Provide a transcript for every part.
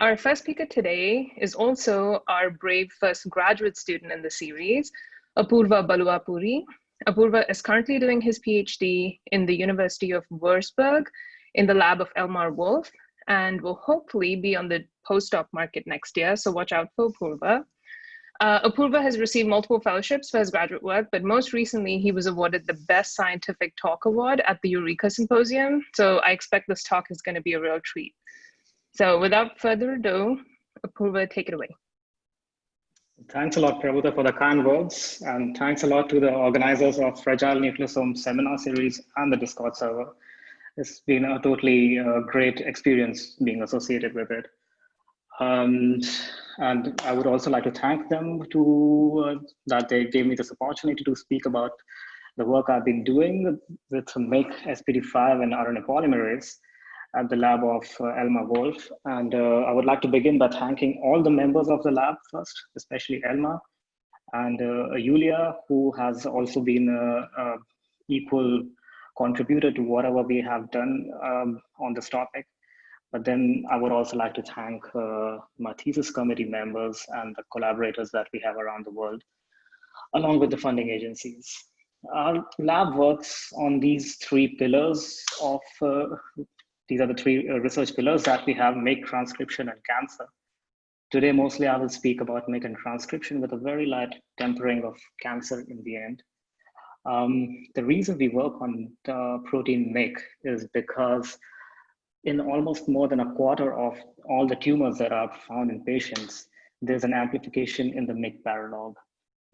Our first speaker today is also our brave first graduate student in the series, Apoorva Baluapuri. Apoorva is currently doing his PhD in the University of Würzburg in the lab of Elmar Wolf, and will hopefully be on the postdoc market next year, so watch out for Apoorva. Apoorva has received multiple fellowships for his graduate work, but most recently he was awarded the Best Scientific Talk Award at the Eureka Symposium, so I expect this talk is going to be a real treat. So without further ado, Apoorva, take it away. Thanks a lot, Prabhuda, for the kind words, and thanks a lot to the organizers of Fragile Nucleosome seminar series and the Discord server. It's been a totally great experience being associated with it. And I would also like to thank them that they gave me this opportunity to speak about the work I've been doing with MYC SPT5 and RNA polymerase at the lab of Elmar Wolf. And I would like to begin by thanking all the members of the lab first, especially Elmar and Julia, who has also been an equal contributor to whatever we have done on this topic. But then I would also like to thank my thesis committee members and the collaborators that we have around the world, along with the funding agencies. Our lab works on these three pillars of, these are the three research pillars that we have: MYC, transcription, and cancer. Today, mostly I will speak about MYC and transcription with a very light tempering of cancer in the end. The reason we work on the protein MYC is because in almost more than a quarter of all the tumors that are found in patients, there's an amplification in the MYC paralog.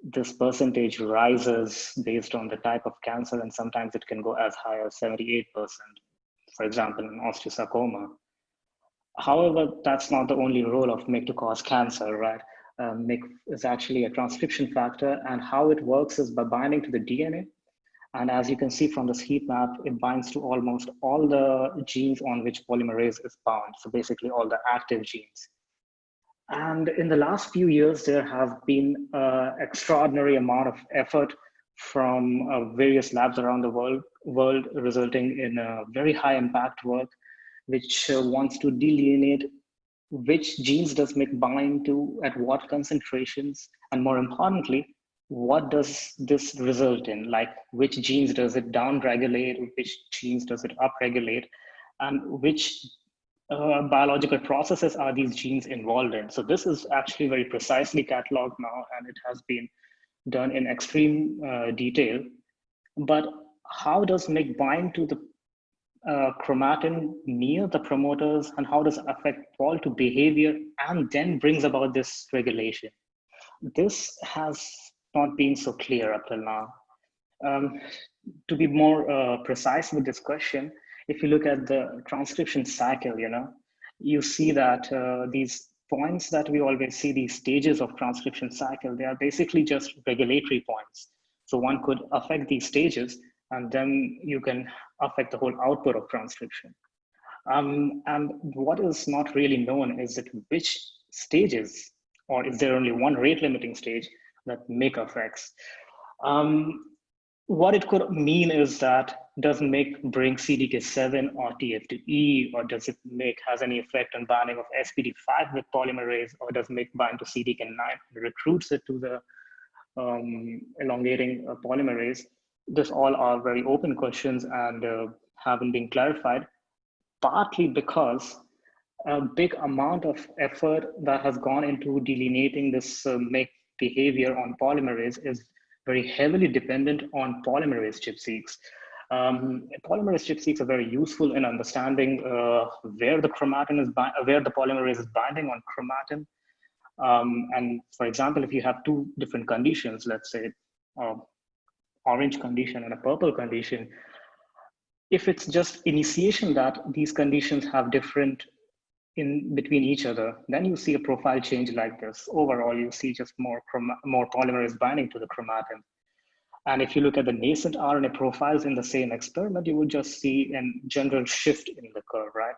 This percentage rises based on the type of cancer, and sometimes it can go as high as 78%, for example, in osteosarcoma. However, that's not the only role of MYC to cause cancer, right? MYC is actually a transcription factor, and how it works is by binding to the DNA. And as you can see from this heat map, it binds to almost all the genes on which polymerase is bound. So basically all the active genes. And in the last few years, there have been an extraordinary amount of effort from various labs around the world, resulting in a very high impact work, which wants to delineate which genes does MYC bind to, at what concentrations, and more importantly, what does this result in? Like, which genes does it downregulate, which genes does it upregulate, and which biological processes are these genes involved in? So this is actually very precisely cataloged now, and it has been done in extreme detail. But how does MYC bind to the chromatin near the promoters, and how does it affect Pol II behavior, and then brings about this regulation? This has not been so clear up till now. To be more precise with this question, if you look at the transcription cycle, you see that these points that we always see, these stages of transcription cycle, they are basically just regulatory points. So one could affect these stages, and then you can affect the whole output of transcription. And what is not really known is that which stages, or is there only one rate limiting stage that MYC affects? What it could mean is that, does MYC bring CDK7 or TF2E, or does it has any effect on binding of SPT5 with polymerase, or does MYC bind to CDK9 and recruits it to the elongating polymerase? This all are very open questions and haven't been clarified, partly because a big amount of effort that has gone into delineating this MYC behavior on polymerase is very heavily dependent on polymerase ChIP-seqs. Polymerase ChIP-seqs are very useful in understanding where the chromatin is where the polymerase is binding on chromatin. And for example, if you have two different conditions, let's say orange condition and a purple condition, if it's just initiation that these conditions have different in between each other, then you see a profile change like this. Overall, you see just more polymerase binding to the chromatin. And if you look at the nascent RNA profiles in the same experiment, you would just see a general shift in the curve, right?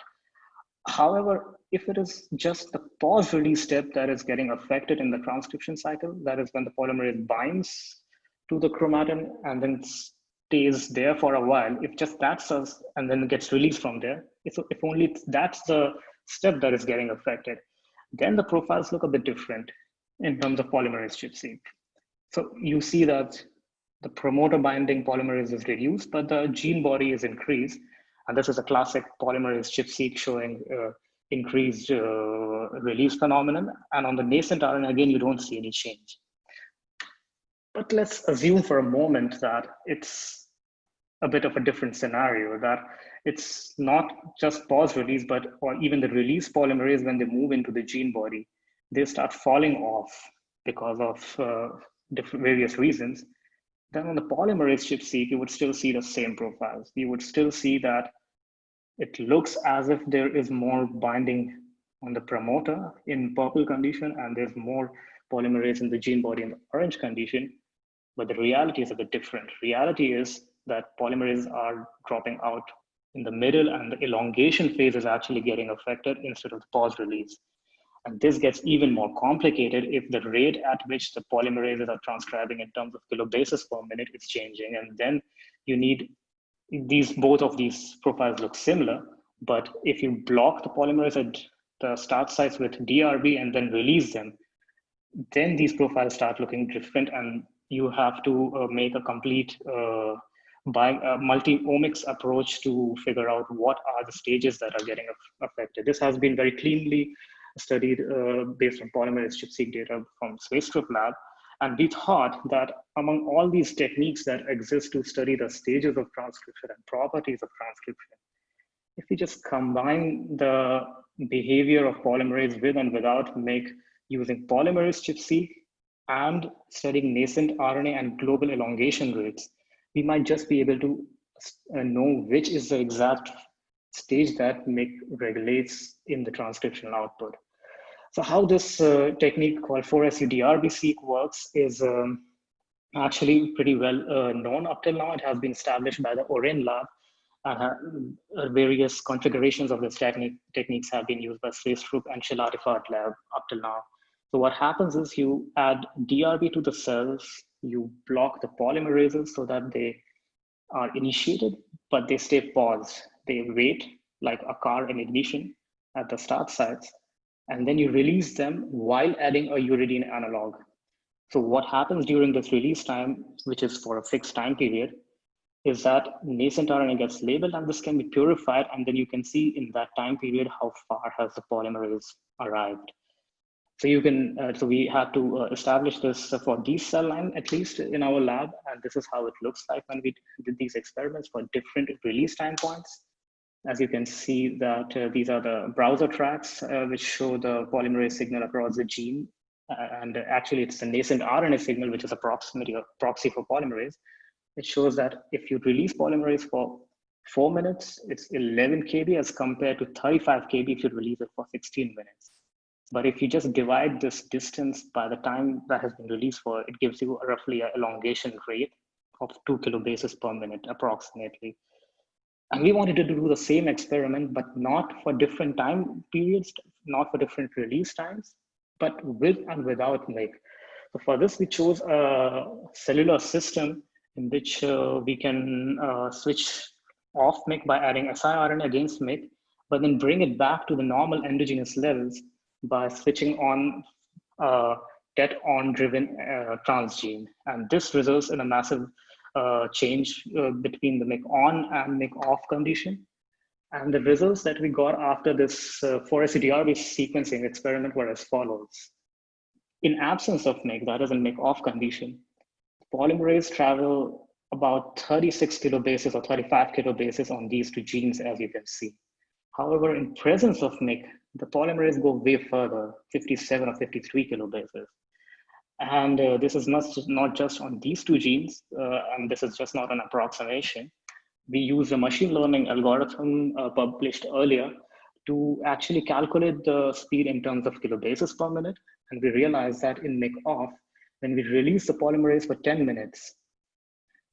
However, if it is just the pause release step that is getting affected in the transcription cycle, that is when the polymerase binds to the chromatin and then stays there for a while, if just that does and then gets released from there, if only that's the step that is getting affected, then the profiles look a bit different in terms of polymerase ChIP-seq. So you see that the promoter binding polymerase is reduced, but the gene body is increased. And this is a classic polymerase ChIP-seq showing increased release phenomenon. And on the nascent RNA, again, you don't see any change. But let's assume for a moment that it's a bit of a different scenario, that it's not just pause release, but or even the release polymerase, when they move into the gene body, they start falling off because of different various reasons. Then on the polymerase ChIP-seq, you would still see the same profiles. You would still see that it looks as if there is more binding on the promoter in purple condition, and there's more polymerase in the gene body in the orange condition. But the reality is a bit different. Reality is that polymerases are dropping out in the middle, and the elongation phase is actually getting affected instead of the pause release. And this gets even more complicated if the rate at which the polymerases are transcribing in terms of kilobases per minute is changing. And then you need both of these profiles look similar, but if you block the polymerase at the start sites with DRB and then release them, then these profiles start looking different, and you have to make a complete multi-omics approach to figure out what are the stages that are getting affected. This has been very cleanly studied based on polymerase ChIP-seq data from Swestrup lab. And we thought that among all these techniques that exist to study the stages of transcription and properties of transcription, if we just combine the behavior of polymerase with and without MYC using polymerase ChIP-seq and studying nascent RNA and global elongation rates, we might just be able to know which is the exact stage that MYC regulates in the transcriptional output. So how this technique called 4SU-DRB-seq works is actually pretty well known up till now. It has been established by the Oren lab, and various configurations of this techniques have been used by Swestrup and Shilatifat lab up till now. So what happens is you add DRB to the cells, you block the polymerases so that they are initiated, but they stay paused. They wait like a car in ignition at the start sites, and then you release them while adding a uridine analog. So what happens during this release time, which is for a fixed time period, is that nascent RNA gets labeled, and this can be purified, and then you can see in that time period how far has the polymerase arrived. So you can, so we had to establish this for these cell line, at least in our lab, and this is how it looks like when we did these experiments for different release time points. As you can see that these are the browser tracks which show the polymerase signal across the gene. And actually it's the nascent RNA signal, which is a proxy for polymerase. It shows that if you release polymerase for 4 minutes, it's 11 kb as compared to 35 kb if you release it for 16 minutes. But if you just divide this distance by the time that has been released for, it gives you roughly an elongation rate of 2 kilobases per minute approximately. And we wanted to do the same experiment, but not for different time periods, not for different release times, but with and without MYC. So for this, we chose a cellular system in which we can switch off MYC by adding siRNA against MYC, but then bring it back to the normal endogenous levels by switching on TET-on-driven transgene. And this results in a massive change between the MYC on and MYC off condition. And the results that we got after this 4SU-DRB sequencing experiment were as follows. In absence of MYC, that is in MYC off condition, polymerase travel about 36 kilobases or 35 kilobases on these two genes, as you can see. However, in presence of MYC, the polymerase go way further, 57 or 53 kilobases. And this is not just on these two genes, and this is just not an approximation. We use a machine learning algorithm published earlier to actually calculate the speed in terms of kilobases per minute. And we realized that in MYC off, when we release the polymerase for 10 minutes,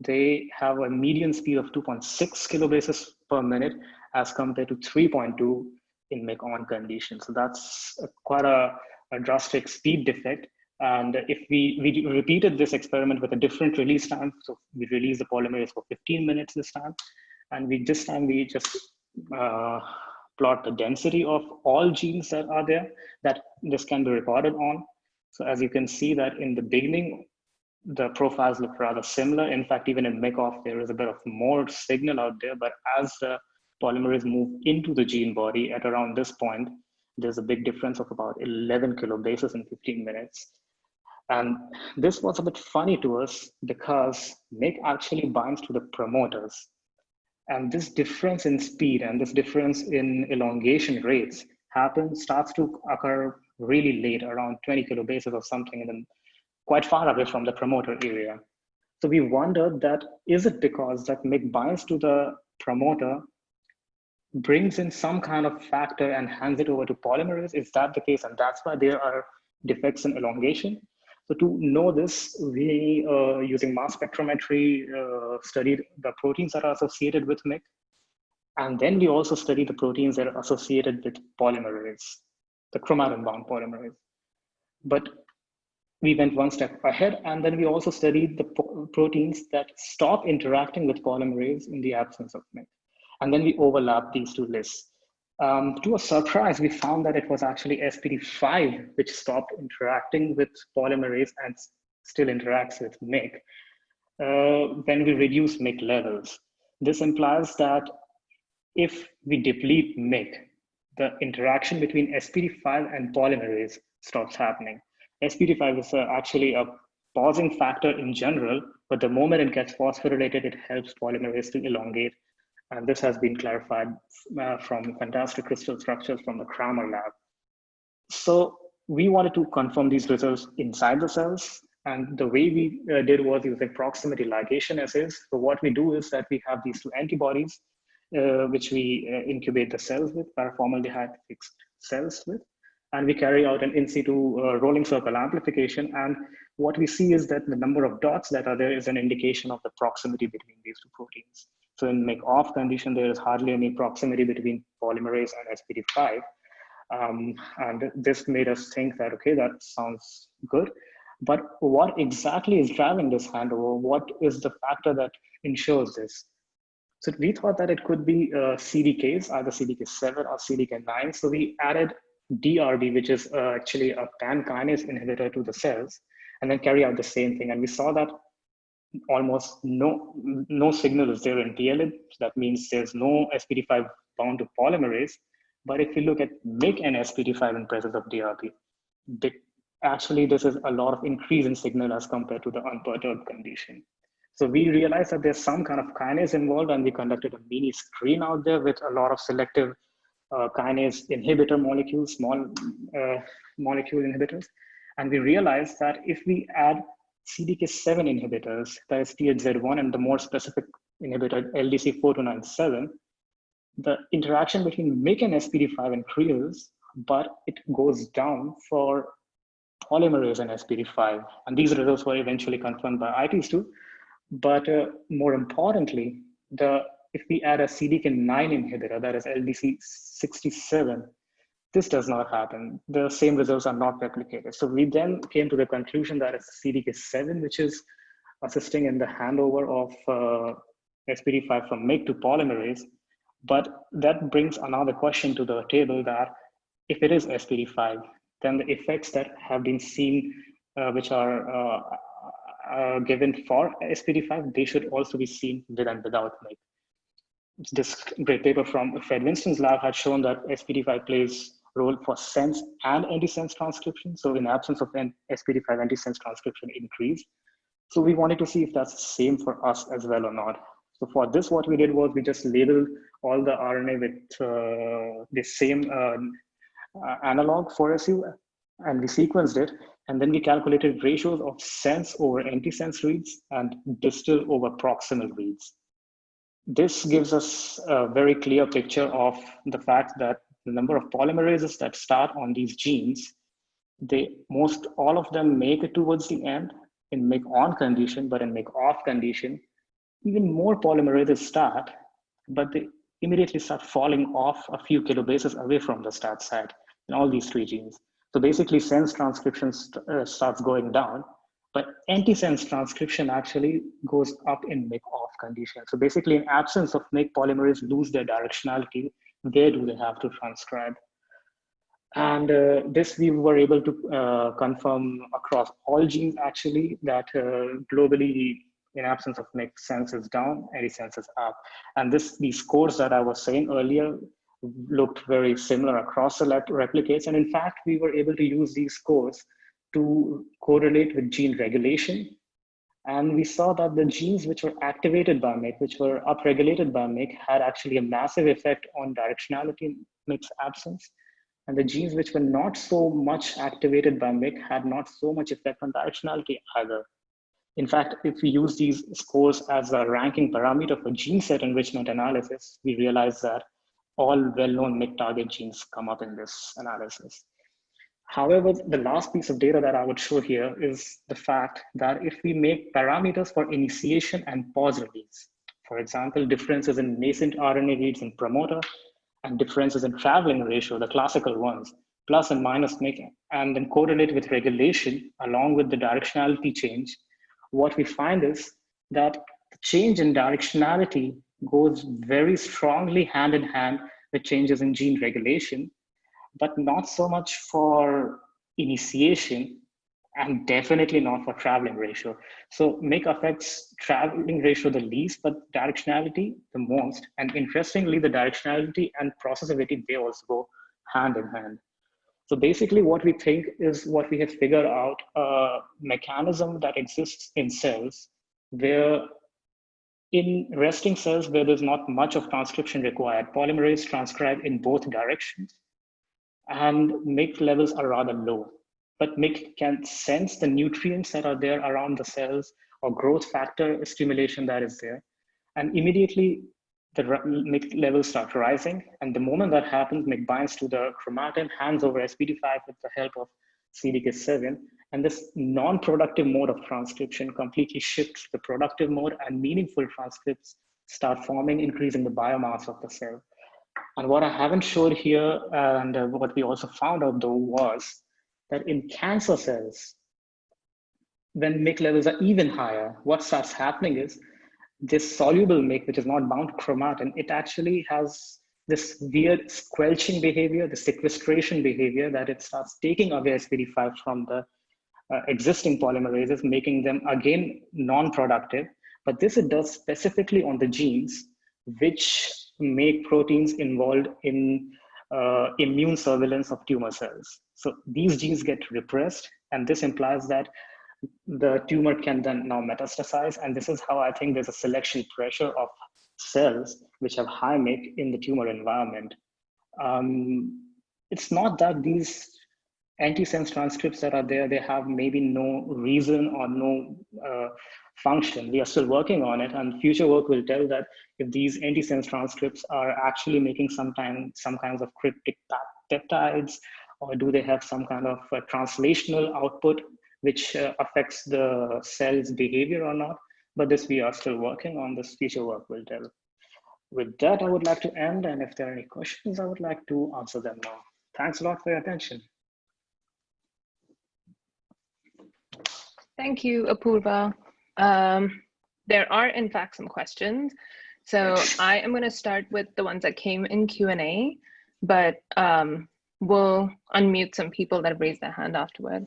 they have a median speed of 2.6 kilobases per minute as compared to 3.2 in MYC on condition. So that's quite a drastic speed defect. And if we repeated this experiment with a different release time, so we released the polymerase for 15 minutes this time, and this time we just plot the density of all genes that are there that this can be recorded on. So as you can see that in the beginning, the profiles look rather similar. In fact, even in MYC-off, there is a bit of more signal out there, but as the polymerase move into the gene body at around this point, there's a big difference of about 11 kilobases in 15 minutes. And this was a bit funny to us because MYC actually binds to the promoters. And this difference in speed and this difference in elongation rates starts to occur really late, around 20 kilobases or something, and then quite far away from the promoter area. So we wondered that, is it because that MYC binds to the promoter, brings in some kind of factor and hands it over to polymerase? Is that the case? And that's why there are defects in elongation. So to know this, we, using mass spectrometry, studied the proteins that are associated with MYC. And then we also studied the proteins that are associated with polymerase, the chromatin-bound polymerase. But we went one step ahead, and then we also studied the proteins that stop interacting with polymerase in the absence of MYC. And then we overlapped these two lists. To a surprise, we found that it was actually SPT5 which stopped interacting with polymerase and still interacts with MYC when we reduce MYC levels. This implies that if we deplete MYC, the interaction between SPT5 and polymerase stops happening. SPT5 is actually a pausing factor in general, but the moment it gets phosphorylated, it helps polymerase to elongate. And this has been clarified from fantastic crystal structures from the Kramer lab. So we wanted to confirm these results inside the cells. And the way we did was using proximity ligation assays. So what we do is that we have these two antibodies, which we incubate the cells with, paraformaldehyde fixed cells with. And we carry out an in situ rolling circle amplification. And what we see is that the number of dots that are there is an indication of the proximity between these two proteins. So in MYC-off condition, there is hardly any proximity between polymerase and SPT5. And this made us think that, okay, that sounds good. But what exactly is driving this handover? What is the factor that ensures this? So we thought that it could be CDKs, either CDK7 or CDK9. So we added DRB, which is actually a pan kinase inhibitor to the cells, and then carry out the same thing. And we saw that almost no signal is there in TLid. That means there's no SPT5 bound to polymerase. But if you look at MYC and SPT5 in presence of DRB, actually this is a lot of increase in signal as compared to the unperturbed condition. So we realized that there's some kind of kinase involved, and we conducted a mini screen out there with a lot of selective kinase inhibitor molecules, small molecule inhibitors. And we realized that if we add CDK7 inhibitors, that is THZ1 and the more specific inhibitor LDC4297, the interaction between MYC and SPT5 increases, but it goes down for polymerase and SPT5. And these results were eventually confirmed by ITs too. But more importantly, if we add a CDK9 inhibitor, that is LDC67, this does not happen. The same results are not replicated. So we then came to the conclusion that it's CDK7, which is assisting in the handover of SPT5 from MYC to polymerase. But that brings another question to the table, that if it is SPT5, then the effects that have been seen, which are given for SPT5, they should also be seen with and without MYC. This great paper from Fred Winston's lab had shown that SPT5 plays a role for sense and antisense transcription. So in absence of SPT5, antisense transcription increase. So we wanted to see if that's the same for us as well or not. So for this, what we did was we just labeled all the RNA with the same analog for SU, and we sequenced it. And then we calculated ratios of sense over antisense reads and distal over proximal reads. This gives us a very clear picture of the fact that the number of polymerases that start on these genes, all of them make it towards the end in MYC-on condition, but in MYC-off condition, even more polymerases start, but they immediately start falling off a few kilobases away from the start site in all these three genes. So basically sense transcription starts going down, but antisense transcription actually goes up in MYC-off condition. So basically in absence of MYC, polymerase lose their directionality where do they have to transcribe. And this we were able to confirm across all genes actually, that globally, in absence of MYC, sense is down, antisense is up. And these scores that I was saying earlier looked very similar across the replicates. And in fact, we were able to use these scores to correlate with gene regulation. And we saw that the genes which were activated by MYC, which were upregulated by MYC, had actually a massive effect on directionality in MYC's absence. And the genes which were not so much activated by MYC had not so much effect on directionality either. In fact, if we use these scores as a ranking parameter for gene set enrichment analysis, we realize that all well-known MYC target genes come up in this analysis. However, the last piece of data that I would show here is the fact that if we make parameters for initiation and pause release, for example, differences in nascent RNA reads in promoter and differences in traveling ratio, the classical ones, plus and minus MYC, and then correlate with regulation along with the directionality change, what we find is that the change in directionality goes very strongly hand in hand with changes in gene regulation, but not so much for initiation and definitely not for traveling ratio. So MYC affects traveling ratio the least, but directionality the most. And interestingly, the directionality and processivity, they also go hand in hand. So basically what we think is what we have figured out, a mechanism that exists in cells where in resting cells where there's not much of transcription required, polymerase transcribe in both directions, and MYC levels are rather low. But MYC can sense the nutrients that are there around the cells or growth factor stimulation that is there. And immediately the MYC levels start rising. And the moment that happens, MYC binds to the chromatin, hands over SPT5 with the help of CDK7. And this non-productive mode of transcription completely shifts the productive mode, and meaningful transcripts start forming, increasing the biomass of the cell. And what I haven't showed here, and what we also found out though, was that in cancer cells, when MYC levels are even higher, what starts happening is this soluble MYC, which is not bound to chromatin, it actually has this weird squelching behavior, the sequestration behavior, that it starts taking away SPT5 from the existing polymerases, making them again non-productive. But this it does specifically on the genes which make proteins involved in immune surveillance of tumor cells. So these genes get repressed, and this implies that the tumor can then now metastasize. And this is how I think there's a selection pressure of cells which have high MYC in the tumor environment. It's not that these antisense transcripts that are there, they have maybe no reason or no function. We are still working on it, and future work will tell that if these antisense transcripts are actually making some kinds of cryptic peptides, or do they have some kind of translational output which affects the cell's behavior or not. But this we are still working on. This future work will tell. With that, I would like to end, and if there are any questions, I would like to answer them now. Thanks a lot for your attention. Thank you, Apoorva. There are, in fact, some questions. So I am going to start with the ones that came in Q&A, but we'll unmute some people that have raised their hand afterward.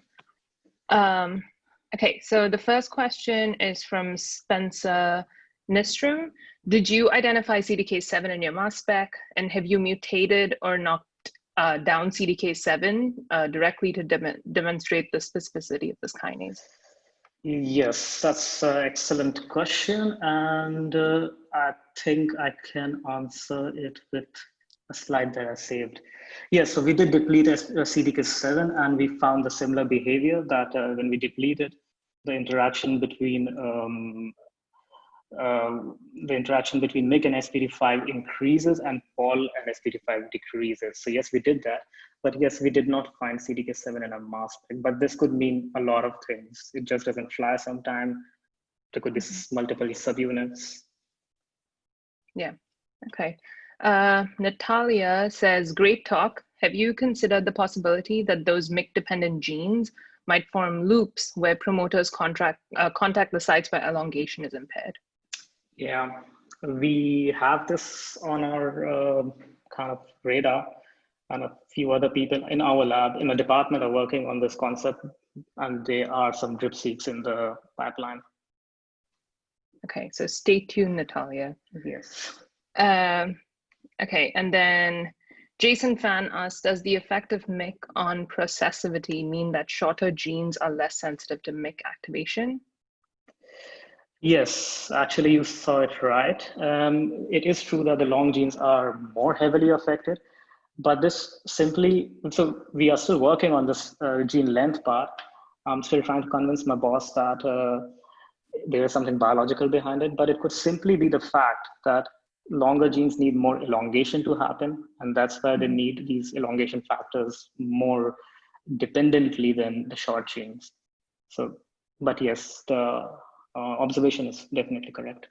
Okay, so the first question is from Spencer Nistrom. Did you identify CDK7 in your mass spec, and have you mutated or knocked down CDK7 directly to demonstrate the specificity of this kinase? Yes, that's an excellent question, and I think I can answer it with a slide that I saved. Yes, so we did deplete CDK7, and we found the similar behavior that when we depleted, the interaction between MYC and SPT5 increases, and Poll and SPT5 decreases. So yes, we did that. But yes, we did not find CDK7 in a mass spec, but this could mean a lot of things. It just doesn't fly sometime. There could be multiple subunits. Yeah, okay. Natalia says, great talk. Have you considered the possibility that those MYC-dependent genes might form loops where promoters contact the sites where elongation is impaired? Yeah, we have this on our kind of radar. And a few other people in our lab, in a department, are working on this concept, and there are some drip-seqs in the pipeline. Okay, so stay tuned, Natalia. Yes. Okay, and then Jason Fan asked, does the effect of MYC on processivity mean that shorter genes are less sensitive to MYC activation? Yes, actually you saw it right. It is true that the long genes are more heavily affected, but this simply, so we are still working on this gene length part. I'm still trying to convince my boss that there is something biological behind it, but it could simply be the fact that longer genes need more elongation to happen, and that's why they need these elongation factors more dependently than the short genes. So, but yes, the observation is definitely correct.